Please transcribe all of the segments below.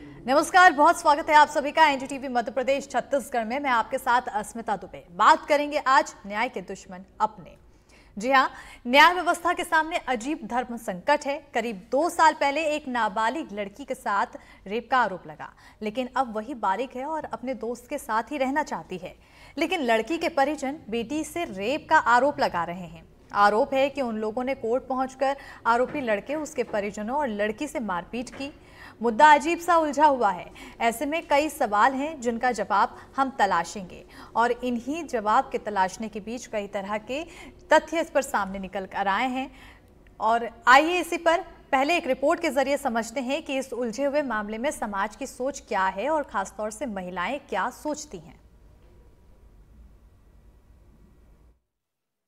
नमस्कार, बहुत स्वागत है आप सभी का एनडीटीवी मध्य प्रदेश छत्तीसगढ़ में। मैं आपके साथ अस्मिता दुबे। बात करेंगे आज न्याय के दुश्मन अपने। जी हाँ, न्याय व्यवस्था के सामने अजीब धर्म संकट है। करीब 2 साल पहले एक नाबालिग लड़की के साथ रेप का आरोप लगा, लेकिन अब वही बालिग है और अपने दोस्त के साथ ही रहना चाहती है। लेकिन लड़की के परिजन बेटी से रेप का आरोप लगा रहे हैं। आरोप है कि उन लोगों ने कोर्ट पहुंचकर आरोपी लड़के, उसके परिजनों और लड़की से मारपीट की। मुद्दा अजीब सा उलझा हुआ है। ऐसे में कई सवाल हैं जिनका जवाब हम तलाशेंगे और इन्हीं जवाब के तलाशने के बीच कई तरह के तथ्य इस पर सामने निकल कर आए हैं। और आइए इसी पर पहले एक रिपोर्ट के जरिए समझते हैं कि इस उलझे हुए मामले में समाज की सोच क्या है और खासतौर से महिलाएं क्या सोचती हैं।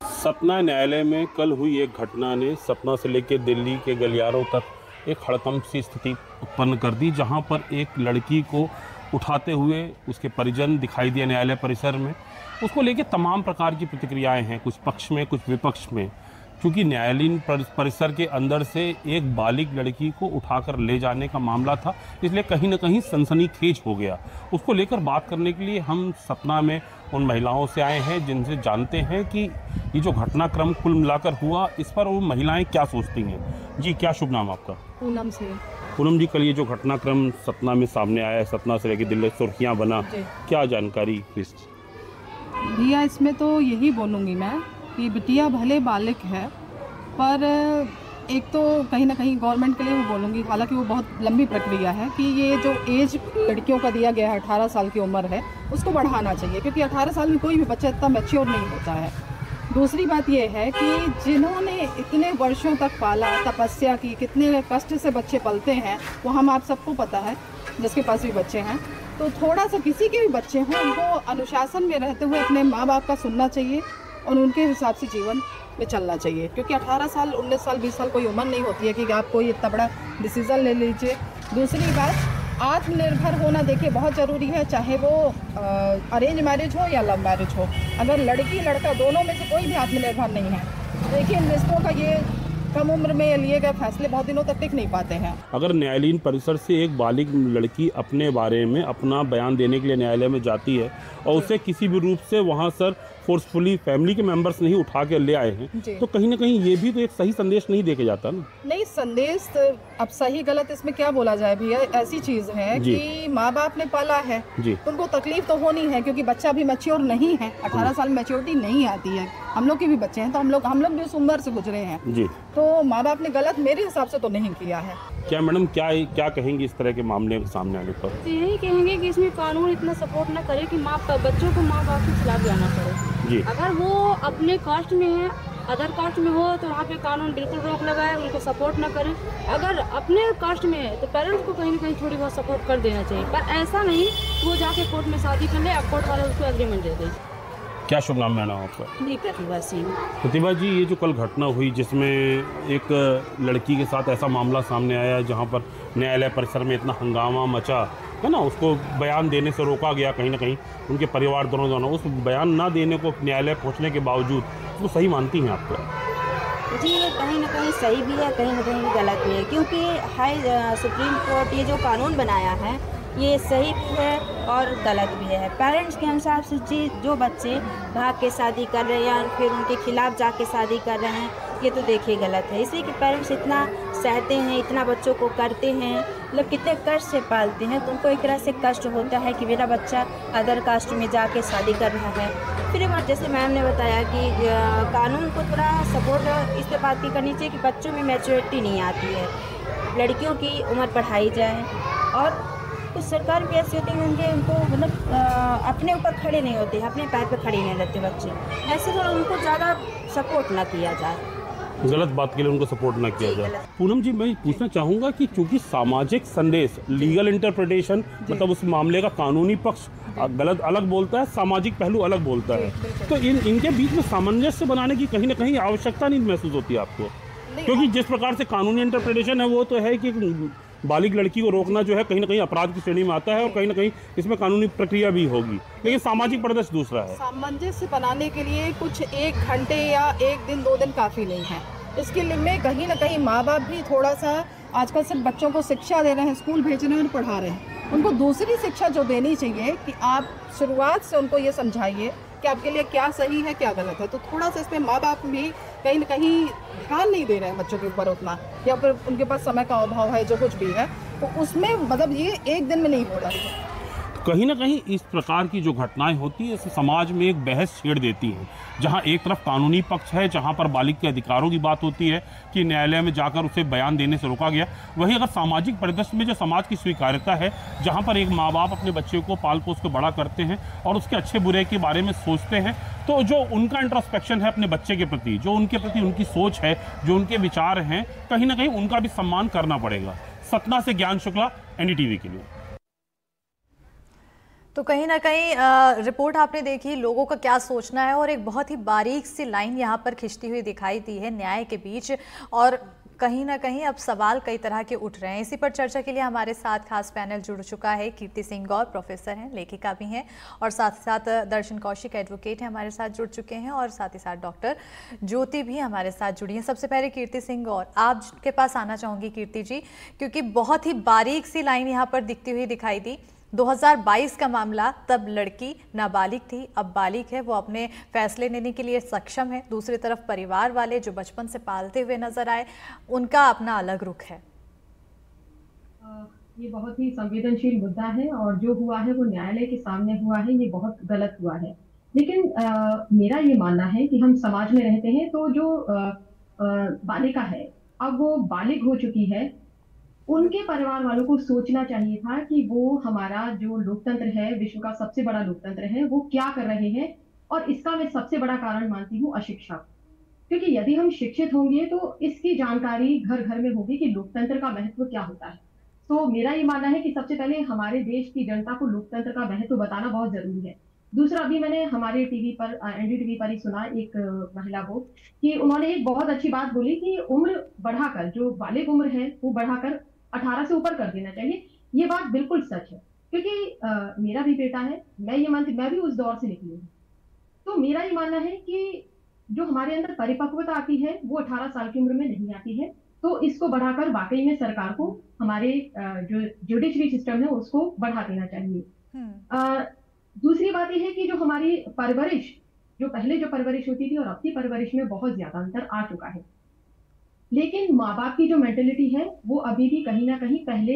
सतना न्यायालय में कल हुई एक घटना ने सतना से लेकर दिल्ली के गलियारों तक एक हड़कंप सी स्थिति उत्पन्न कर दी, जहां पर एक लड़की को उठाते हुए उसके परिजन दिखाई दिए न्यायालय परिसर में। उसको लेकर तमाम प्रकार की प्रतिक्रियाएं हैं, कुछ पक्ष में कुछ विपक्ष में। क्योंकि न्यायालयीन परिसर के अंदर से एक बालिग लड़की को उठाकर ले जाने का मामला था, इसलिए कहीं ना कहीं सनसनीखेज हो गया। उसको लेकर बात करने के लिए हम सतना में उन महिलाओं से आए हैं जिनसे जानते हैं कि ये जो घटनाक्रम कुल मिलाकर हुआ, इस पर वो महिलाएं क्या सोचती हैं। जी, क्या शुभ नाम आपका? पूनम से। पूनम जी, कल ये जो घटनाक्रम सतना में सामने आया है, सतना से लेकर दिल्ली सुर्खियाँ बना, क्या जानकारी? भैया, इसमें तो यही बोलूँगी मैं कि बिटिया भले बालिक है, पर एक तो कहीं ना कहीं गवर्नमेंट के लिए वो बोलूँगी, हालांकि वो बहुत लंबी प्रक्रिया है, कि ये जो एज लड़कियों का दिया गया है 18 साल की उम्र है, उसको बढ़ाना चाहिए, क्योंकि 18 साल में कोई भी बच्चा इतना मैच्योर नहीं होता है। दूसरी बात ये है कि जिन्होंने इतने वर्षों तक पाला, तपस्या की, कितने कष्ट से बच्चे पलते हैं, वो हम आप सबको पता है, जिसके पास भी बच्चे हैं। तो थोड़ा सा किसी के भी बच्चे हों, उनको अनुशासन में रहते हुए अपने माँ बाप का सुनना चाहिए और उनके हिसाब से जीवन में चलना चाहिए, क्योंकि 18 साल, 19 साल, 20 साल कोई उम्र नहीं होती है कि आप कोई इतना बड़ा डिसीज़न ले लीजिए। दूसरी बात, आत्मनिर्भर होना देखिए बहुत ज़रूरी है, चाहे वो अरेंज मैरिज हो या लव मैरिज हो। अगर लड़की लड़का दोनों में से कोई भी आत्मनिर्भर नहीं है, देखिए इन रिश्तों का ये कम उम्र में लिए गए फैसले बहुत दिनों तक टिक नहीं पाते हैं। अगर न्यायालयीन परिसर से एक बालिग लड़की अपने बारे में अपना बयान देने के लिए न्यायालय में जाती है और उसे किसी भी रूप से वहाँ सर फोर्सफुली फैमिली के मेंबर्स नहीं उठा के ले आए हैं, तो कहीं ना कहीं ये भी तो एक सही संदेश नहीं देके जाता ना। नहीं, संदेश अब सही गलत इसमें क्या बोला जाए भैया, ऐसी चीज है कि माँ बाप ने पाला है तो उनको तकलीफ तो होनी है, क्योंकि बच्चा भी मैच्योर नहीं है। 18 साल मैच्योरिटी नहीं आती है। हम लोग के भी बच्चे हैं, तो हम लोग भी उस उम्र से गुजरे हैं जी। तो माँ बाप ने गलत मेरे हिसाब से तो नहीं किया है। क्या मैडम, क्या कहेंगे इस तरह के मामले सामने आने पर? यही कहेंगे कि इसमें कानून इतना सपोर्ट ना करे कि बच्चों को माँ बाप के खिलाफ जाना पड़े जी। अगर वो अपने कास्ट में है, अदर कास्ट में हो, तो वहाँ पे कानून बिल्कुल रोक लगाए, उनको सपोर्ट ना करे। अगर अपने कास्ट में है तो पेरेंट्स को कहीं ना कहीं थोड़ी बहुत सपोर्ट कर देना चाहिए, पर ऐसा नहीं वो जाके कोर्ट में शादी कर ले, अब कोर्ट वाले उसको एग्रीमेंट दे दे। क्या शुभ नाम है आपका? प्रतिभा सिंह। प्रतिभा जी, ये जो कल घटना हुई जिसमें एक लड़की के साथ ऐसा मामला सामने आया जहाँ पर न्यायालय परिसर में इतना हंगामा मचा है ना, उसको बयान देने से रोका गया, कहीं ना कहीं उनके परिवार दोनों उस बयान ना देने को न्यायालय पहुँचने के बावजूद उसको सही मानती हैं आपको? जी, ये कहीं ना कहीं सही भी है, कहीं ना कहीं गलत भी है, क्योंकि सुप्रीम कोर्ट ये जो कानून बनाया है ये सही भी है और गलत भी है। पेरेंट्स के हिसाब से जी, जो बच्चे भाग के शादी कर रहे हैं या फिर उनके खिलाफ जाके शादी कर रहे हैं, ये तो देखिए गलत है। इसी के पेरेंट्स इतना सहते हैं, इतना बच्चों को करते हैं, मतलब कितने कष्ट से पालते हैं, तो उनको एक तरह से कष्ट होता है कि मेरा बच्चा अदर कास्ट में जाके शादी कर रहा है। फिर बात जैसे मैम ने बताया कि कानून को थोड़ा सपोर्ट इस बात की करनी चाहिए कि बच्चों में मैच्योरिटी नहीं आती है, लड़कियों की उम्र बढ़ाई जाए। और कुछ सरकार भी ऐसी होती है उनको मतलब अपने ऊपर खड़े नहीं होते, अपने पैर पे खड़े नहीं रहते बच्चे, ऐसे तो उनको ज़्यादा सपोर्ट ना किया जाए, गलत बात के लिए उनको सपोर्ट ना किया जाए। पूनम जी, मैं पूछना चाहूँगा कि चूंकि सामाजिक संदेश, लीगल इंटरप्रिटेशन, मतलब उस मामले का कानूनी पक्ष गलत अलग बोलता है, सामाजिक पहलू अलग बोलता है, तो इनके बीच में सामंजस्य बनाने की कहीं ना कहीं आवश्यकता नहीं महसूस होती है आपको? क्योंकि जिस प्रकार से कानूनी इंटरप्रिटेशन है वो तो है कि बालिग लड़की को रोकना जो है कहीं ना कहीं अपराध की श्रेणी में आता है और कहीं ना कहीं इसमें कानूनी प्रक्रिया भी होगी, लेकिन सामाजिक परिदृश्य दूसरा है। सामंजस्य बनाने के लिए कुछ 1 घंटे या 1 दिन 2 दिन काफ़ी नहीं है। इसके लिए में कहीं ना कहीं माँ बाप भी थोड़ा सा आजकल सिर्फ बच्चों को शिक्षा दे रहे हैं, स्कूल भेज रहे हैं और पढ़ा रहे हैं। उनको दूसरी शिक्षा जो देनी चाहिए कि आप शुरुआत से उनको ये समझाइए कि आपके लिए क्या सही है क्या गलत है। तो थोड़ा सा इसमें माँ बाप भी कहीं ना कहीं ध्यान नहीं दे रहे हैं बच्चों के ऊपर उतना, या फिर उनके पास समय का अभाव है, जो कुछ भी है, तो उसमें मतलब ये एक दिन में नहीं हो रहा है। कहीं ना कहीं इस प्रकार की जो घटनाएं होती है समाज में एक बहस छेड़ देती हैं, जहां एक तरफ कानूनी पक्ष है, जहां पर बालिग के अधिकारों की बात होती है कि न्यायालय में जाकर उसे बयान देने से रोका गया, वहीं अगर सामाजिक परिदृश्य में जो समाज की स्वीकार्यता है, जहां पर एक माँ बाप अपने बच्चे को पाल पोस के बड़ा करते हैं और उसके अच्छे बुरे के बारे में सोचते हैं, तो जो उनका इंट्रोस्पेक्शन है अपने बच्चे के प्रति, जो उनके प्रति उनकी सोच है, जो उनके विचार हैं, कहीं ना कहीं उनका भी सम्मान करना पड़ेगा। सतना से ज्ञान शुक्ला, एनडीटीवी के लिए। तो कहीं ना कहीं रिपोर्ट आपने देखी, लोगों का क्या सोचना है, और एक बहुत ही बारीक सी लाइन यहाँ पर खिंचती हुई दिखाई दी है न्याय के बीच, और कहीं ना कहीं अब सवाल कई तरह के उठ रहे हैं। इसी पर चर्चा के लिए हमारे साथ खास पैनल जुड़ चुका है। कीर्ति सिंह गौर प्रोफेसर हैं, लेखिका भी हैं, और साथ ही साथ दर्शन कौशिक एडवोकेट हैं, हमारे साथ जुड़ चुके हैं, और साथ ही साथ डॉक्टर ज्योति भी हमारे साथ जुड़ी हैं। सबसे पहले कीर्ति सिंह गौर, आपके पास आना चाहूँगी कीर्ति जी, क्योंकि बहुत ही बारीक सी लाइन यहाँ पर दिखती हुई दिखाई दी। 2022 का मामला, तब लड़की नाबालिग थी, अब बालिग है, वो अपने फैसले लेने के लिए सक्षम है। दूसरी तरफ परिवार वाले जो बचपन से पालते हुए नजर आए, उनका अपना अलग रुख है। ये बहुत ही संवेदनशील मुद्दा है, और जो हुआ है वो न्यायालय के सामने हुआ है, ये बहुत गलत हुआ है। लेकिन मेरा ये मानना है कि हम समाज में रहते हैं, तो जो बालिका है अब वो बालिग हो चुकी है, उनके परिवार वालों को सोचना चाहिए था कि वो हमारा जो लोकतंत्र है, विश्व का सबसे बड़ा लोकतंत्र है, वो क्या कर रहे हैं। और इसका मैं सबसे बड़ा कारण मानती हूँ अशिक्षा, क्योंकि यदि हम शिक्षित होंगे तो इसकी जानकारी घर घर में होगी कि लोकतंत्र का महत्व क्या होता है। तो मेरा ये मानना है कि सबसे पहले हमारे देश की जनता को लोकतंत्र का महत्व बताना बहुत जरूरी है। दूसरा, अभी मैंने हमारे टीवी पर, एनडीटीवी पर ही सुना एक महिला को, कि उन्होंने एक बहुत अच्छी बात बोली कि उम्र बढ़ाकर, जो बालिग उम्र है वो बढ़ाकर 18 से ऊपर कर देना चाहिए। ये बात बिल्कुल सच है, क्योंकि मेरा भी बेटा है, मैं ये मानती, मैं भी उस दौर से निकली हूँ। तो मेरा ये मानना है कि जो हमारे अंदर परिपक्वता आती है वो 18 साल की उम्र में नहीं आती है। तो इसको बढ़ाकर वाकई में सरकार को हमारे जो जुडिशरी सिस्टम है उसको बढ़ा देना चाहिए। दूसरी बात यह है कि जो हमारी परवरिश, जो पहले जो परवरिश होती थी और अब की परवरिश में बहुत ज्यादा अंतर आ चुका है। लेकिन माँ बाप की जो मेंटेलिटी है वो अभी भी कहीं ना कहीं पहले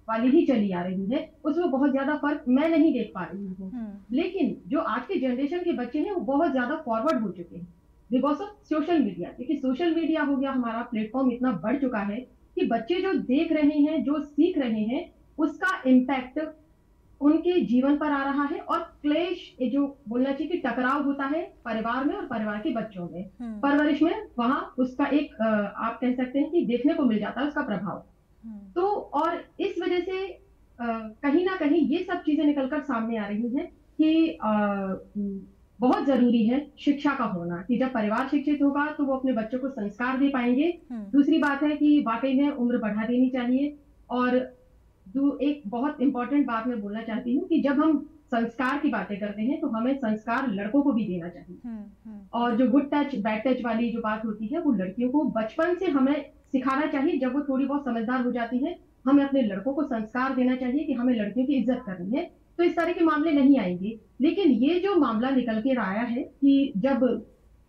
वाली ही चली आ रही है, उसमें बहुत ज्यादा फर्क मैं नहीं देख पा रही हूँ। लेकिन जो आज के जनरेशन के बच्चे हैं वो बहुत ज्यादा फॉरवर्ड हो चुके हैं बिकॉज ऑफ सोशल मीडिया, क्योंकि सोशल मीडिया हो गया हमारा प्लेटफॉर्म इतना बढ़ चुका है कि बच्चे जो देख रहे हैं, जो सीख रहे हैं, उसका इम्पैक्ट उनके जीवन पर आ रहा है। और क्लेश, जो बोलना चाहिए कि टकराव होता है परिवार में और परिवार के बच्चों में, परवरिश में, वहां उसका एक आप कह सकते हैं कि देखने को मिल जाता है उसका प्रभाव। तो और इस वजह से कहीं ना कहीं ये सब चीजें निकलकर सामने आ रही हैं कि बहुत जरूरी है शिक्षा का होना, कि जब परिवार शिक्षित होगा तो वो अपने बच्चों को संस्कार दे पाएंगे। दूसरी बात है कि वाकई में उम्र बढ़ा देनी चाहिए। और एक बहुत इंपॉर्टेंट बात मैं बोलना चाहती हूँ कि जब हम संस्कार की बातें करते हैं तो हमें संस्कार लड़कों को भी देना चाहिए। और जो गुड टच बैड टच वाली जो बात होती है वो लड़कियों को बचपन से हमें सिखाना चाहिए। जब वो थोड़ी बहुत समझदार हो जाती है, हमें अपने लड़कों को संस्कार देना चाहिए कि हमें लड़कियों की इज्जत करनी है, तो इस तरह के मामले नहीं आएंगे। लेकिन ये जो मामला निकल के आया है कि जब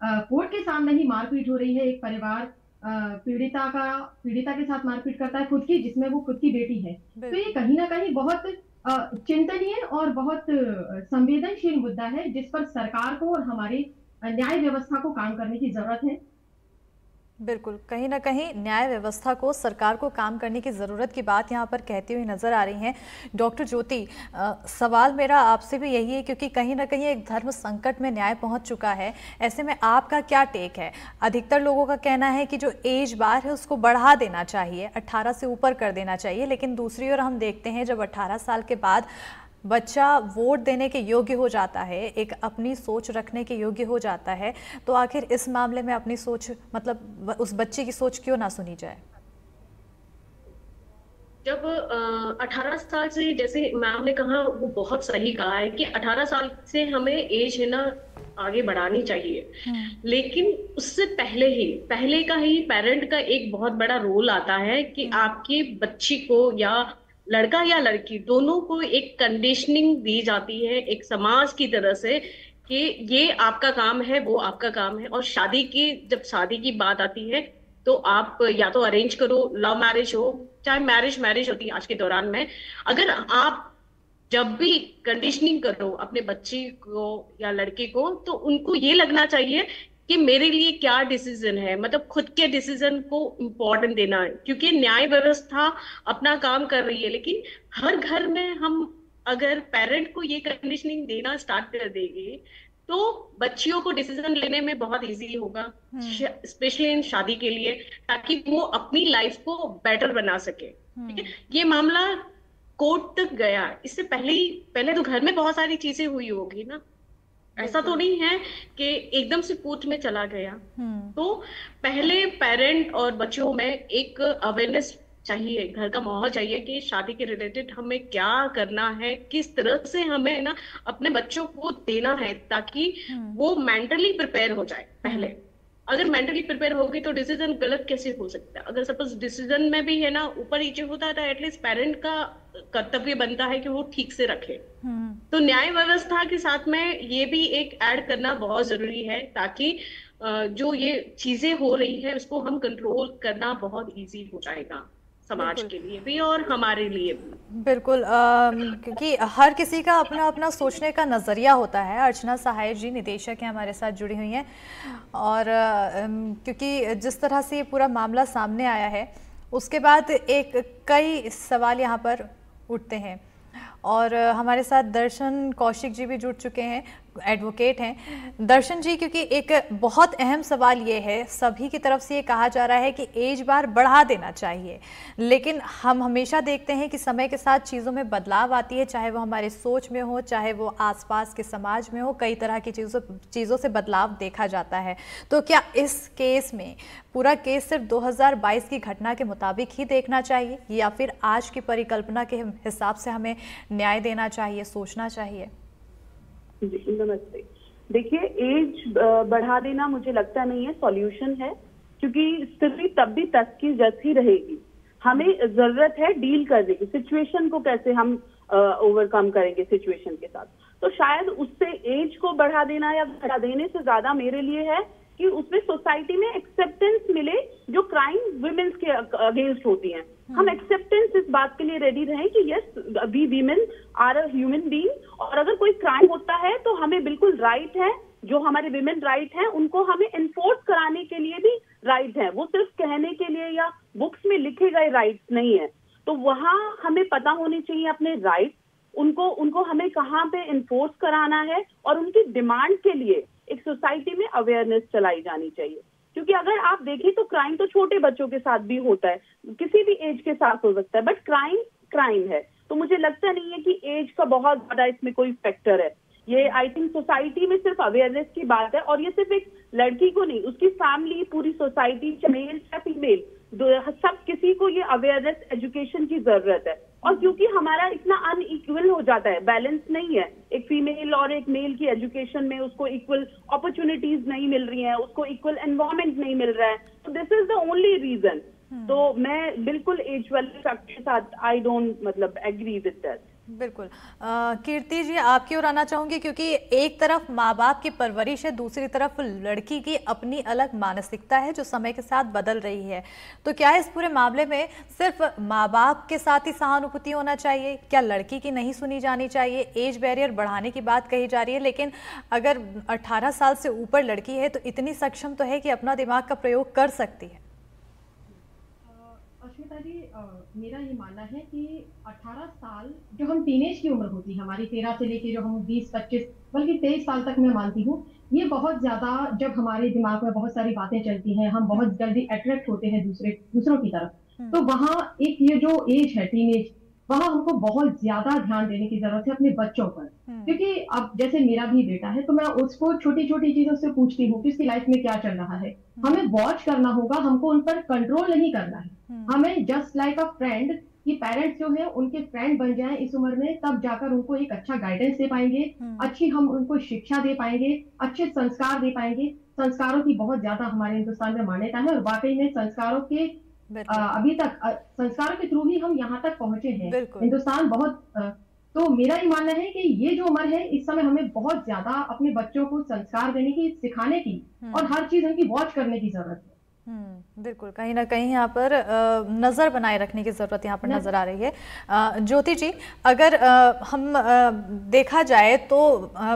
कोर्ट के सामने ही मारपीट हो रही है, एक परिवार पीड़िता के साथ मारपीट करता है खुद की, जिसमें वो खुद की बेटी है, तो ये कहीं ना कहीं बहुत चिंतनीय और बहुत संवेदनशील मुद्दा है, जिस पर सरकार को और हमारी न्याय व्यवस्था को काम करने की जरूरत है। बिल्कुल, कहीं ना कहीं न्याय व्यवस्था को, सरकार को काम करने की ज़रूरत की बात यहाँ पर कहती हुई नज़र आ रही हैं। डॉक्टर ज्योति, सवाल मेरा आपसे भी यही है, क्योंकि कहीं ना कहीं एक धर्म संकट में न्याय पहुँच चुका है। ऐसे में आपका क्या टेक है? अधिकतर लोगों का कहना है कि जो एज बार है उसको बढ़ा देना चाहिए, 18 से ऊपर कर देना चाहिए। लेकिन दूसरी ओर हम देखते हैं जब 18 साल के बाद बच्चा वोट देने के योग्य हो जाता है, एक अपनी सोच रखने के योग्य हो जाता है, तो आखिर इस मामले में अपनी सोच, मतलब उस बच्चे की सोच क्यों ना सुनी जाए? जब 18 साल से, जैसे मैम ने कहा वो बहुत सही कहा है कि 18 साल से हमें एज है ना आगे बढ़ानी चाहिए। लेकिन उससे पहले का ही पेरेंट का एक बहुत बड़ा रोल आता है कि आपके बच्ची को या लड़का या लड़की दोनों को एक कंडीशनिंग दी जाती है एक समाज की तरह से कि ये आपका काम है, वो आपका काम है। और जब शादी की बात आती है तो आप या तो अरेंज करो, लव मैरिज हो, चाहे मैरिज होती है आज के दौरान में, अगर आप जब भी कंडीशनिंग करो अपने बच्ची को या लड़के को, तो उनको ये लगना चाहिए कि मेरे लिए क्या डिसीजन है, मतलब खुद के डिसीजन को इम्पोर्टेंट देना है। क्योंकि न्याय व्यवस्था अपना काम कर रही है, लेकिन हर घर में हम अगर पेरेंट को ये कंडीशनिंग देना स्टार्ट कर देंगे तो बच्चियों को डिसीजन लेने में बहुत इजी होगा, स्पेशली इन शादी के लिए, ताकि वो अपनी लाइफ को बेटर बना सके। ठीक है, ये मामला कोर्ट तक गया, इससे पहले तो घर में बहुत सारी चीजें हुई होगी ना, ऐसा तो नहीं है कि एकदम से कोर्ट में चला गया। तो पहले पेरेंट और बच्चों में एक अवेयरनेस चाहिए, घर का माहौल चाहिए कि शादी के रिलेटेड हमें क्या करना है, किस तरह से हमें ना अपने बच्चों को देना है ताकि वो मेंटली प्रिपेयर हो जाए। पहले अगर मेंटली प्रिपेयर होगी तो डिसीजन गलत कैसे हो सकता है। अगर सपोज डिसीजन में भी है ना ऊपर नीचे होता है तो एटलीस्ट पेरेंट का कर्तव्य बनता है कि वो ठीक से रखे। तो न्याय व्यवस्था के साथ में ये भी एक ऐड करना बहुत जरूरी है ताकि जो ये चीजें हो रही है उसको हम कंट्रोल करना बहुत इजी हो जाएगा समाज के लिए भी और हमारे लिए भी। बिल्कुल, क्योंकि हर किसी का अपना अपना सोचने का नज़रिया होता है। अर्चना सहाय जी निदेशक हैं, हमारे साथ जुड़ी हुई हैं। और क्योंकि जिस तरह से ये पूरा मामला सामने आया है उसके बाद कई सवाल यहाँ पर उठते हैं। और हमारे साथ दर्शन कौशिक जी भी जुड़ चुके हैं, एडवोकेट हैं। दर्शन जी, क्योंकि एक बहुत अहम सवाल ये है, सभी की तरफ से ये कहा जा रहा है कि एज बार बढ़ा देना चाहिए, लेकिन हम हमेशा देखते हैं कि समय के साथ चीज़ों में बदलाव आती है, चाहे वो हमारी सोच में हो, चाहे वो आसपास के समाज में हो, कई तरह की चीज़ों से बदलाव देखा जाता है। तो क्या इस केस में पूरा केस सिर्फ 2022 की घटना के मुताबिक ही देखना चाहिए या फिर आज की परिकल्पना के हिसाब से हमें न्याय देना चाहिए, सोचना चाहिए? जी नमस्ते। देखिए, एज बढ़ा देना मुझे लगता नहीं है सॉल्यूशन है, क्योंकि स्थिति तब भी तस की जैसी रहेगी। हमें जरूरत है डील करने की, सिचुएशन को कैसे हम ओवरकम करेंगे सिचुएशन के साथ। तो शायद उससे एज को बढ़ा देना या बढ़ा देने से ज्यादा मेरे लिए है कि उसमें सोसाइटी में एक्सेप्टेंस मिले जो क्राइम वुमेन्स के अगेंस्ट होती हैं। हम एक्सेप्टेंस इस बात के लिए रेडी रहें कि yes we women are a human being, और अगर कोई क्राइम होता है तो हमें बिल्कुल राइट है, जो हमारे विमेन राइट हैं उनको हमें एनफोर्स कराने के लिए भी राइट है। वो सिर्फ कहने के लिए या बुक्स में लिखे गए राइट्स नहीं है। तो वहां हमें पता होने चाहिए अपने राइट्स, उनको हमें कहाँ पे एनफोर्स कराना है, और उनकी डिमांड के लिए एक सोसाइटी में अवेयरनेस चलाई जानी चाहिए। क्योंकि अगर आप देखें तो क्राइम तो छोटे बच्चों के साथ भी होता है, किसी भी एज के साथ हो सकता है, बट क्राइम है। तो मुझे लगता नहीं है कि एज का बहुत ज्यादा इसमें कोई फैक्टर है। ये आई थिंक सोसाइटी में सिर्फ अवेयरनेस की बात है, और ये सिर्फ एक लड़की को नहीं, उसकी फैमिली, पूरी सोसाइटी, मेल या फीमेल, सब किसी को ये अवेयरनेस एजुकेशन की जरूरत है। और क्योंकि हमारा इतना अनइक्वल हो जाता है, बैलेंस नहीं है, एक फीमेल और एक मेल की एजुकेशन में उसको इक्वल अपॉर्चुनिटीज नहीं मिल रही हैं, उसको इक्वल एनवायरमेंट नहीं मिल रहा है। तो this is the only reason. तो मैं बिल्कुल एज वाले फैक्टर के साथ I don't agree with that. बिल्कुल। कीर्ति जी, आपकी ओर आना चाहूंगी, क्योंकि एक तरफ माँ बाप की परवरिश है, दूसरी तरफ लड़की की अपनी अलग मानसिकता है जो समय के साथ बदल रही है। तो क्या इस पूरे मामले में सिर्फ माँ बाप के साथ ही सहानुभूति होना चाहिए? क्या लड़की की नहीं सुनी जानी चाहिए? एज बैरियर बढ़ाने की बात कही जा रही है, लेकिन अगर 18 साल से ऊपर लड़की है तो इतनी सक्षम तो है कि अपना दिमाग का प्रयोग कर सकती है। अश्मिता जी, मेरा ये मानना है कि 18 साल जो हम टीनेज की उम्र होती है हमारी, 13 से लेके जो हम 20-25 बल्कि 23 साल तक मैं मानती हूँ, ये बहुत ज्यादा जब हमारे दिमाग में बहुत सारी बातें चलती हैं, हम बहुत जल्दी अट्रैक्ट होते हैं दूसरों की तरफ। तो वहाँ एक ये जो एज है टीनेज, वहाँ हमको बहुत ज्यादा ध्यान देने की जरूरत है अपने बच्चों पर। क्योंकि अब जैसे मेरा भी बेटा है तो मैं उसको छोटी छोटी चीजों से पूछती हूँ कि उसकी लाइफ में क्या चल रहा है। हमें वॉच करना होगा, हमको उन पर कंट्रोल नहीं करना है। हमें जस्ट लाइक अ फ्रेंड कि पेरेंट्स जो है उनके फ्रेंड बन जाएं इस उम्र में, तब जाकर उनको एक अच्छा गाइडेंस दे पाएंगे, अच्छी हम उनको शिक्षा दे पाएंगे, अच्छे संस्कार दे पाएंगे। संस्कारों की बहुत ज्यादा हमारे हिंदुस्तान में मान्यता है और वाकई में संस्कारों के अभी तक संस्कारों के थ्रू ही हम यहाँ तक पहुंचे हैं। हिंदुस्तान बहुत तो मेरा ये मानना है कि ये जो उम्र है इस समय हमें बहुत ज्यादा अपने बच्चों को संस्कार देने की, सिखाने की और हर चीज उनकी वॉच करने की जरूरत है। बिल्कुल, कहीं ना कहीं यहाँ पर नज़र बनाए रखने की ज़रूरत यहाँ पर नज़र आ रही है। ज्योति जी, अगर हम देखा जाए तो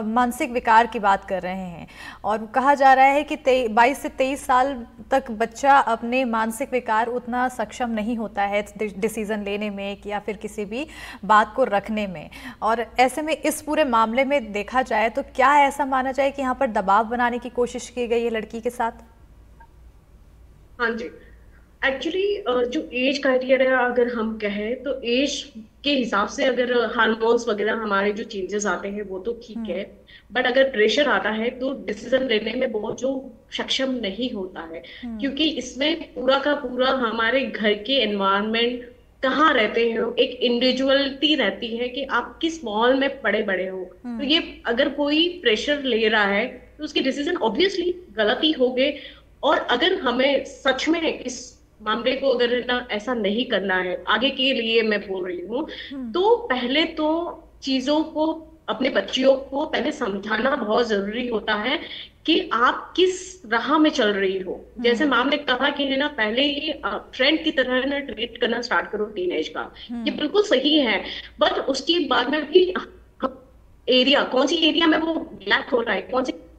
मानसिक विकार की बात कर रहे हैं और कहा जा रहा है कि 22 से 23 साल तक बच्चा अपने मानसिक विकार उतना सक्षम नहीं होता है डिसीज़न लेने में या फिर किसी भी बात को रखने में, और ऐसे में इस पूरे मामले में देखा जाए तो क्या ऐसा माना जाए कि यहाँ पर दबाव बनाने की कोशिश की गई है लड़की के साथ? हाँ जी, एक्चुअली जो एज क्राइटेरिया अगर हम कहें तो एज के हिसाब से अगर हार्मोन्स वगैरह हमारे जो चेंजेस आते हैं वो तो ठीक है, बट अगर प्रेशर आता है तो डिसीजन लेने में बहुत जो सक्षम नहीं होता है, क्योंकि इसमें पूरा का पूरा हमारे घर के एनवायरनमेंट कहाँ रहते हैं, एक इंडिविजुअलिटी रहती है कि आप किस माहौल में पड़े बड़े हो। तो ये अगर कोई प्रेशर ले रहा है तो उसके डिसीजन ऑब्वियसली गलत ही होंगे। और अगर हमें सच में इस मामले को अगर ना ऐसा नहीं करना है आगे के लिए, मैं बोल रही हूँ, तो पहले तो चीजों को अपने बच्चियों को पहले समझाना बहुत जरूरी होता है कि आप किस राह में चल रही हो। जैसे मैम ने कहा कि है ना, पहले ये फ्रेंड की तरह ना ट्रीट करना स्टार्ट करो टीनेज का, ये बिल्कुल सही है, बट उसके बाद में भी एरिया, कौन सी एरिया में वो ब्लैक हो रहा है,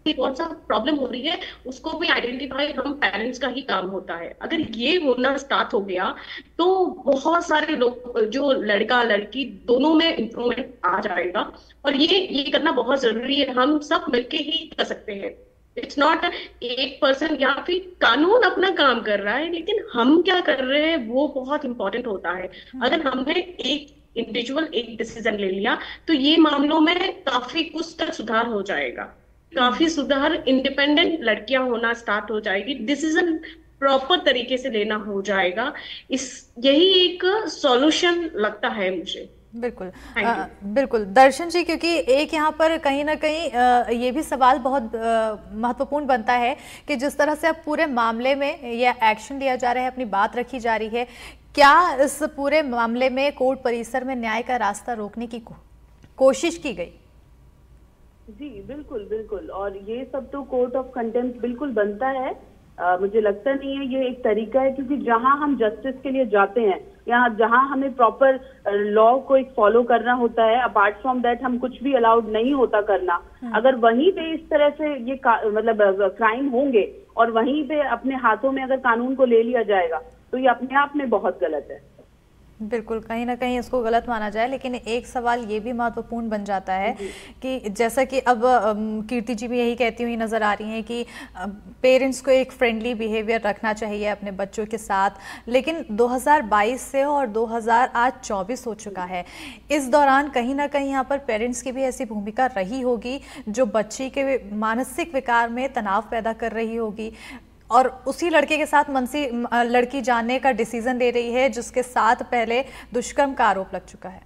कौन सा प्रॉब्लम हो रही है, उसको भी आइडेंटिफाई हम पेरेंट्स का ही काम होता है। अगर ये होना स्टार्ट हो गया तो बहुत सारे लोग, जो लड़का लड़की दोनों में इम्प्रूवमेंट आ जाएगा, और ये करना बहुत जरूरी है। हम सब मिलके ही कर सकते हैं। इट्स नॉट एक पर्सन या फिर कानून अपना काम कर रहा है, लेकिन हम क्या कर रहे हैं वो बहुत इंपॉर्टेंट होता है। अगर हमने एक इंडिविजुअल एक डिसीजन ले लिया तो ये मामलों में काफी कुछ तक सुधार हो जाएगा, काफी सुधार, इंडिपेंडेंट लड़कियां होना स्टार्ट हो जाएगी, डिसीजन प्रॉपर तरीके से लेना हो जाएगा। यही एक सॉल्यूशन लगता है मुझे। बिल्कुल बिल्कुल दर्शन जी, क्योंकि एक यहाँ पर कहीं ना कहीं ये भी सवाल बहुत महत्वपूर्ण बनता है कि जिस तरह से अब पूरे मामले में यह एक्शन लिया जा रहा है, अपनी बात रखी जा रही है, क्या इस पूरे मामले में कोर्ट परिसर में न्याय का रास्ता रोकने की कोशिश की गई? जी बिल्कुल बिल्कुल, और ये सब तो कोर्ट ऑफ कंटेम्प्ट बिल्कुल बनता है। मुझे लगता नहीं है ये एक तरीका है, क्योंकि जहां हम जस्टिस के लिए जाते हैं, यहाँ जहां हमें प्रॉपर लॉ को एक फॉलो करना होता है, अपार्ट फ्रॉम दैट हम कुछ भी अलाउड नहीं होता करना। अगर वहीं पे इस तरह से ये मतलब क्राइम होंगे और वहीं पे अपने हाथों में अगर कानून को ले लिया जाएगा तो ये अपने आप में बहुत गलत है। बिल्कुल, कहीं ना कहीं इसको गलत माना जाए, लेकिन एक सवाल ये भी महत्वपूर्ण बन जाता है कि जैसा कि अब कीर्ति जी भी यही कहती हुई नज़र आ रही हैं कि पेरेंट्स को एक फ्रेंडली बिहेवियर रखना चाहिए अपने बच्चों के साथ, लेकिन 2022 से और 2024 हो चुका है, इस दौरान कहीं ना कहीं यहाँ पर पेरेंट्स की भी ऐसी भूमिका रही होगी जो बच्ची के मानसिक विकार में तनाव पैदा कर रही होगी, और उसी लड़के के साथ लड़की जाने का डिसीजन ले रही है जिसके साथ पहले दुष्कर्म का आरोप लग चुका है।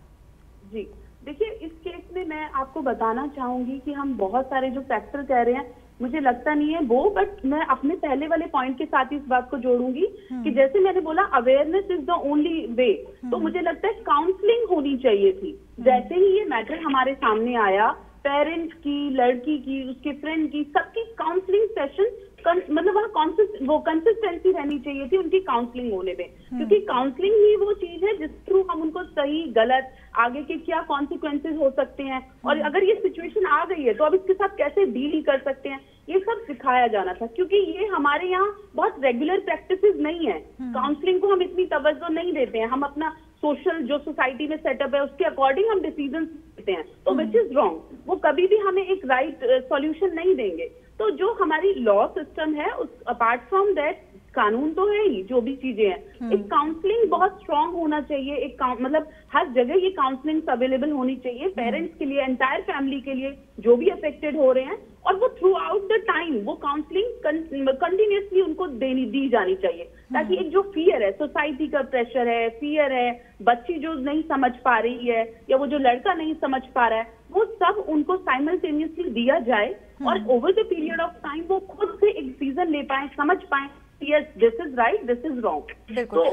जी देखिए, इस केस में मैं आपको बताना चाहूंगी कि हम बहुत सारे जो फैक्टर कह रहे हैं, मुझे लगता नहीं है वो, बट मैं अपने पहले वाले पॉइंट के साथ इस बात को जोड़ूंगी कि जैसे मैंने बोला awareness is the only way, तो मुझे लगता है काउंसलिंग होनी चाहिए थी। जैसे ही ये मैटर हमारे सामने आया, पेरेंट्स की, लड़की की, उसके फ्रेंड की, सबकी काउंसलिंग सेशन, मतलब वहाँ कंसिस्टेंसी रहनी चाहिए थी उनकी काउंसलिंग होने में, क्योंकि काउंसलिंग ही वो चीज है जिस थ्रू हम उनको सही गलत आगे के क्या कॉन्सिक्वेंसेज हो सकते हैं, और अगर ये सिचुएशन आ गई है तो अब इसके साथ कैसे डील कर सकते हैं, ये सब सिखाया जाना था। क्योंकि ये हमारे यहाँ बहुत रेगुलर प्रैक्टिसेस नहीं है, काउंसलिंग को हम इतनी तवज्जो नहीं देते हैं, हम अपना सोशल जो सोसाइटी में सेटअप है उसके अकॉर्डिंग हम डिसीजन लेते हैं, तो विच इज रॉन्ग। वो कभी भी हमें एक राइट सॉल्यूशन नहीं देंगे। तो जो हमारी लॉ सिस्टम है, उस अपार्ट फ्रॉम दैट कानून तो है ही, जो भी चीजें हैं, एक काउंसलिंग बहुत स्ट्रांग होना चाहिए, एक मतलब हर जगह ये काउंसलिंग अवेलेबल होनी चाहिए पेरेंट्स के लिए, एंटायर फैमिली के लिए, जो भी अफेक्टेड हो रहे हैं, और वो थ्रू आउट द टाइम वो काउंसलिंग कंटिन्यूसली उनको दी जानी चाहिए, ताकि एक जो फियर है, सोसाइटी का प्रेशर है, फियर है, बच्ची जो नहीं समझ पा रही है या वो जो लड़का नहीं समझ पा रहा है, वो सब उनको साइमल्टेनियसली दिया जाए और over the period of time वो खुद से एक डिसीजन ले पाए, समझ पाए, yes this is right, this is wrong. तो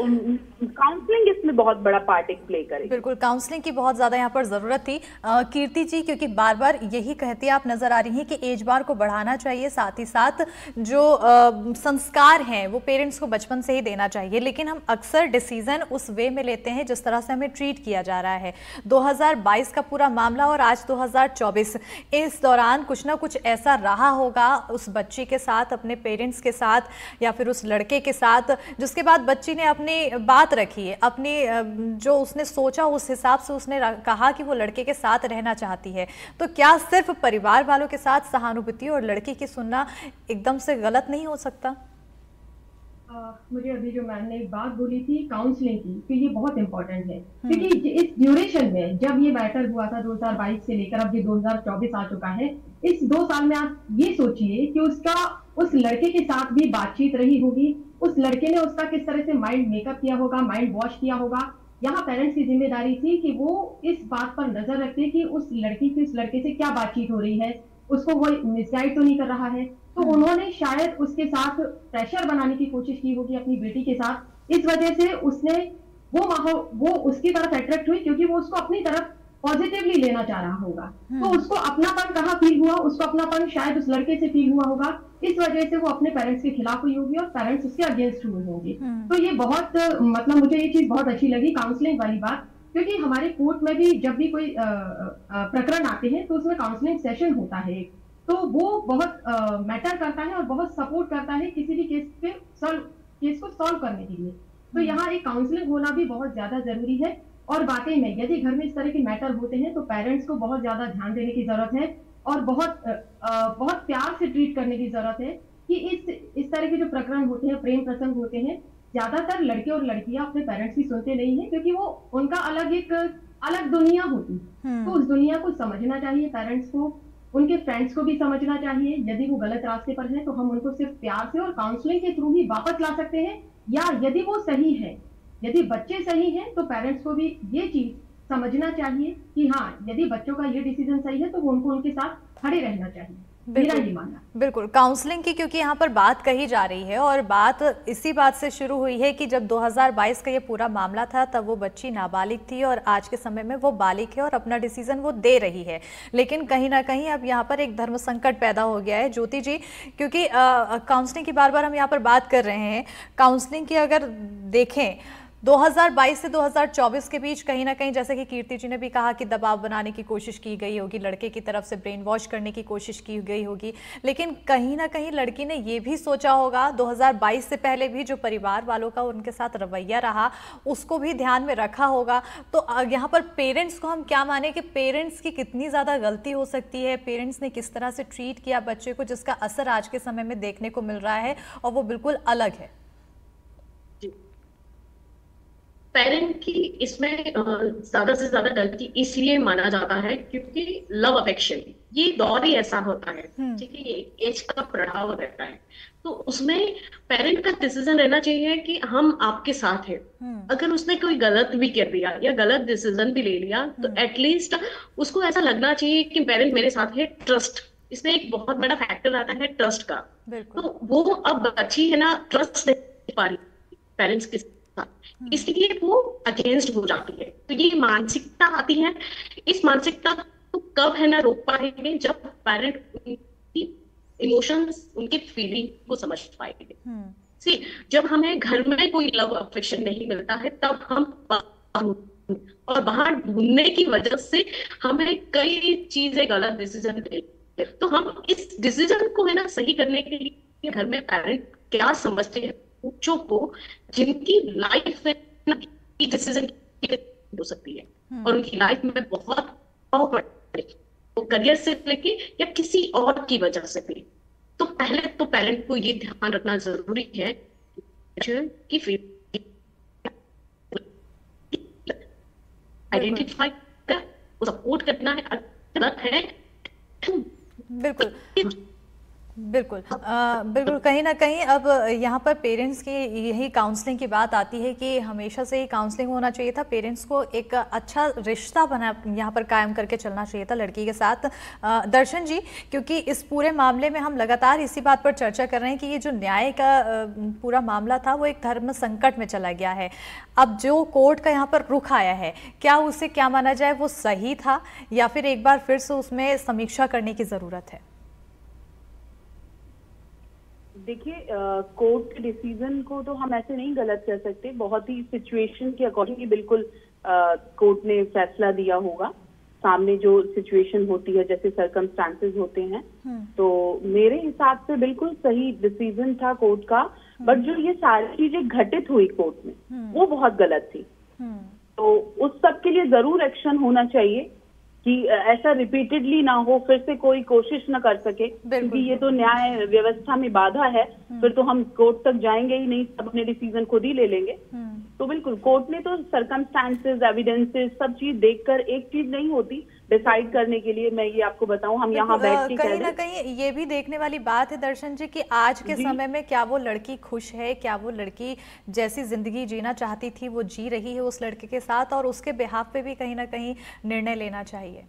काउंसलिंग इसमें बहुत बड़ा पार्ट एक प्ले करेगी। बिल्कुल, काउंसलिंग की बहुत ज्यादा यहाँ पर जरूरत थी। कीर्ति जी, क्योंकि बार बार यही कहती आप नजर आ रही हैं कि एज बार को बढ़ाना चाहिए, साथ ही साथ जो संस्कार हैं वो पेरेंट्स को बचपन से ही देना चाहिए, लेकिन हम अक्सर डिसीजन उस वे में लेते हैं जिस तरह से हमें ट्रीट किया जा रहा है। 2022 का पूरा मामला और आज 2024, इस दौरान कुछ ना कुछ ऐसा रहा होगा उस बच्ची के साथ, अपने पेरेंट्स के साथ या फिर उस लड़के के साथ, जिसके बाद बच्ची ने अपनी बात रखी है, अपनी जो उसने सोचा उस हिसाब से उसने कहा कि वो लड़के के साथ रहना चाहती है। तो क्या सिर्फ परिवार वालों के साथ सहानुभूति और लड़की की सुनना एकदम से गलत नहीं हो सकता? मुझे अभी जो मैम ने एक बात बोली थी काउंसलिंग की, तो ये बहुत इंपॉर्टेंट है, क्योंकि इस ड्यूरेशन में जब ये मैटर हुआ था 2022 से लेकर अब ये 2024 आ चुका है, इस 2 साल में आप ये सोचिए कि उसका उस लड़के के साथ भी बातचीत रही होगी, उस लड़के ने उसका किस तरह से माइंड मेकअप किया होगा, माइंड वॉश किया होगा। यहाँ पेरेंट्स की जिम्मेदारी थी कि वो इस बात पर नजर रखते कि उस लड़की की उस लड़के से क्या बातचीत हो रही है, उसको वो मिसगाइड तो नहीं कर रहा है। तो उन्होंने शायद उसके साथ प्रेशर बनाने की कोशिश की होगी अपनी बेटी के साथ, इस वजह से उसने वो उसकी तरफ अट्रैक्ट हुई, क्योंकि वो उसको अपनी तरफ पॉजिटिवली लेना चाह रहा होगा। तो उसको अपनापन कहाँ फील हुआ, उसको अपनापन शायद उस लड़के से फील हुआ होगा, इस वजह से वो अपने पेरेंट्स के खिलाफ हुई होगी और पेरेंट्स उसके अगेंस्ट हुए होंगे। तो ये बहुत मतलब मुझे ये चीज बहुत अच्छी लगी काउंसलिंग वाली बात, क्योंकि हमारे कोर्ट में भी जब भी कोई प्रकरण आते हैं तो उसमें काउंसलिंग सेशन होता है, तो वो बहुत मैटर करता है और बहुत सपोर्ट करता है किसी भी केस को सॉल्व करने के लिए। तो यहाँ एक काउंसलिंग होना भी बहुत ज्यादा जरूरी है। और वाकई में यदि घर में इस तरह के मैटर होते हैं तो पेरेंट्स को बहुत ज्यादा ध्यान देने की जरूरत है और बहुत प्यार से ट्रीट करने की जरूरत है कि इस तरह के जो प्रकरण होते हैं, प्रेम प्रसंग होते हैं, ज्यादातर लड़के और लड़कियां अपने पेरेंट्स की सुनते नहीं है, क्योंकि वो उनका अलग दुनिया होती है। तो उस दुनिया को समझना चाहिए पेरेंट्स को, उनके फ्रेंड्स को भी समझना चाहिए। यदि वो गलत रास्ते पर है तो हम उनको सिर्फ प्यार से और काउंसलिंग के थ्रू ही वापस ला सकते हैं, या यदि वो सही है, यदि बच्चे सही हैं तो पेरेंट्स को भी ये चीज समझना चाहिए कि हाँ, यदि बच्चों का ये डिसीजन सही है तो वो उनको उनके साथ खड़े रहना चाहिए। बिल्कुल काउंसलिंग की, क्योंकि यहाँ पर बात कही जा रही है और बात इसी बात से शुरू हुई है कि जब 2022 का ये पूरा मामला था तब वो बच्ची नाबालिग थी और आज के समय में वो बालिग है और अपना डिसीजन वो दे रही है। लेकिन कहीं ना कहीं अब यहाँ पर एक धर्म संकट पैदा हो गया है ज्योति जी, क्योंकि काउंसलिंग की बार बार हम यहाँ पर बात कर रहे हैं। काउंसलिंग की अगर देखें 2022 से 2024 के बीच कहीं ना कहीं, जैसे कि कीर्ति जी ने भी कहा कि दबाव बनाने की कोशिश की गई होगी, लड़के की तरफ से ब्रेन वॉश करने की कोशिश की गई होगी, लेकिन कहीं ना कहीं लड़की ने ये भी सोचा होगा 2022 से पहले भी जो परिवार वालों का उनके साथ रवैया रहा उसको भी ध्यान में रखा होगा। तो यहाँ पर पेरेंट्स को हम क्या माने कि पेरेंट्स की कितनी ज़्यादा गलती हो सकती है, पेरेंट्स ने किस तरह से ट्रीट किया बच्चे को, जिसका असर आज के समय में देखने को मिल रहा है और वो बिल्कुल अलग है। पेरेंट की इसमें ज्यादा से ज्यादा गलती इसलिए माना जाता है क्योंकि लव अफेक्शन ये दौर ही ऐसा होता है, ठीक है, ये एज का प्रभाव रहता है। तो उसमें पेरेंट का डिसीजन रहना चाहिए कि हम आपके साथ हैं। अगर उसने कोई गलत भी कर दिया या गलत डिसीजन भी ले लिया तो एटलीस्ट उसको ऐसा लगना चाहिए कि पेरेंट मेरे साथ है। ट्रस्ट, इसमें एक बहुत बड़ा फैक्टर आता है ट्रस्ट का। तो वो अब बच्ची है ना, ट्रस्ट नहीं पा रही पेरेंट्स के, इसलिए वो अगेंस्ट हो जाती है। तो ये मानसिकता आती है, इस मानसिकता को कब है ना रोक पाएंगे, जब पेरेंट उनकी इमोशंस, उनकी फीलिंग को समझ पाएंगे। सी, जब हमें घर में कोई लव अफेक्शन नहीं मिलता है तब हम और बाहर ढूंढने की वजह से हमें कई चीजें गलत डिसीजन ले, तो हम इस डिसीजन को है ना सही करने के लिए घर में पेरेंट क्या समझते हैं बच्चों को, जिनकी लाइफ में डिसीजन हो सकती है और उनकी लाइफ में बहुत तो करियर से लेके या किसी और की वजह से भी। तो पहले तो पेरेंट को ये ध्यान रखना जरूरी है की फ्री आइडेंटिफाई सपोर्ट करना है, गलत है। बिल्कुल बिल्कुल बिल्कुल, कहीं ना कहीं अब यहाँ पर पेरेंट्स की यही काउंसलिंग की बात आती है कि हमेशा से ही काउंसलिंग होना चाहिए था, पेरेंट्स को एक अच्छा रिश्ता बना यहाँ पर कायम करके चलना चाहिए था लड़की के साथ। दर्शन जी, क्योंकि इस पूरे मामले में हम लगातार इसी बात पर चर्चा कर रहे हैं कि ये जो न्याय का पूरा मामला था वो एक धर्म संकट में चला गया है। अब जो कोर्ट का यहाँ पर रुख आया है, क्या उसे क्या माना जाए, वो सही था या फिर एक बार फिर से उसमें समीक्षा करने की ज़रूरत है? देखिए, कोर्ट के डिसीजन को तो हम ऐसे नहीं गलत कर सकते, बहुत ही सिचुएशन के अकॉर्डिंग ही बिल्कुल कोर्ट ने फैसला दिया होगा। सामने जो सिचुएशन होती है, जैसे सर्कमस्टांसेस होते हैं, तो मेरे हिसाब से बिल्कुल सही डिसीजन था कोर्ट का। बट जो ये सारी चीजें घटित हुई कोर्ट में, वो बहुत गलत थी। तो उस सब के लिए जरूर एक्शन होना चाहिए कि ऐसा रिपीटेडली ना हो, फिर से कोई कोशिश ना कर सके, क्योंकि ये तो न्याय व्यवस्था में बाधा है। फिर तो हम कोर्ट तक जाएंगे ही नहीं, सब अपने डिसीजन खुद ही ले लेंगे। तो बिल्कुल कोर्ट ने तो सर्कमस्टांसेस, एविडेंसेस, सब चीज देखकर, एक चीज नहीं होती डिसाइड करने के लिए। मैं ये आपको बताऊं, हम यहाँ बैठ के कहीं ना कहीं ये भी देखने वाली बात है दर्शन जी कि आज के समय में क्या वो लड़की खुश है, क्या वो लड़की जैसी जिंदगी जीना चाहती थी वो जी रही है उस लड़के के साथ, और उसके बिहाफ पे भी कहीं ना कहीं निर्णय लेना चाहिए।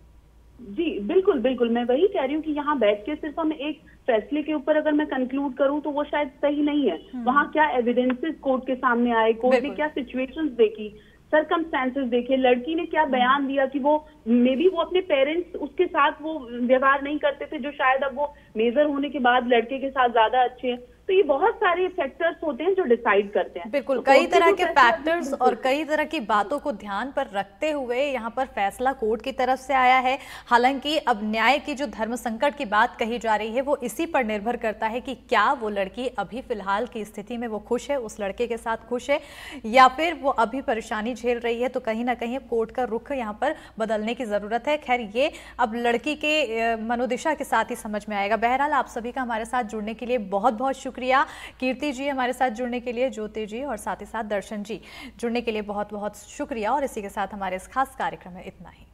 जी बिल्कुल बिल्कुल, मैं वही कह रही हूँ कि यहाँ बैठ के सिर्फ हम एक फैसले के ऊपर अगर मैं कंक्लूड करूँ तो वो शायद सही नहीं है। वहाँ क्या एविडेंसेस कोर्ट के सामने आए, कोर्ट ने क्या सिचुएशंस देखी, सर्कमस्टांसेस देखे, लड़की ने क्या बयान दिया कि वो मे बी वो अपने पेरेंट्स उसके साथ वो व्यवहार नहीं करते थे जो शायद अब वो मेजर होने के बाद लड़के के साथ ज्यादा अच्छे हैं। तो ये बहुत सारे फैक्टर्स होते हैं जो डिसाइड करते हैं। बिल्कुल, कई तरह के फैक्टर्स और कई तरह की बातों को ध्यान पर रखते हुए यहाँ पर फैसला कोर्ट की तरफ से आया है। हालांकि अब न्याय की जो धर्म संकट की बात कही जा रही है वो इसी पर निर्भर करता है कि क्या वो लड़की अभी फिलहाल की स्थिति में वो खुश है, उस लड़के के साथ खुश है, या फिर वो अभी परेशानी झेल रही है। तो कहीं ना कहीं कोर्ट का रुख यहाँ पर बदलने की जरूरत है। खैर, ये अब लड़की के मनोदिशा के साथ ही समझ में आएगा। बहरहाल, आप सभी का हमारे साथ जुड़ने के लिए बहुत बहुत शुक्रिया। कीर्ति जी हमारे साथ जुड़ने के लिए, ज्योति जी और साथ ही साथ दर्शन जी जुड़ने के लिए बहुत बहुत शुक्रिया। और इसी के साथ हमारे इस खास कार्यक्रम में इतना ही।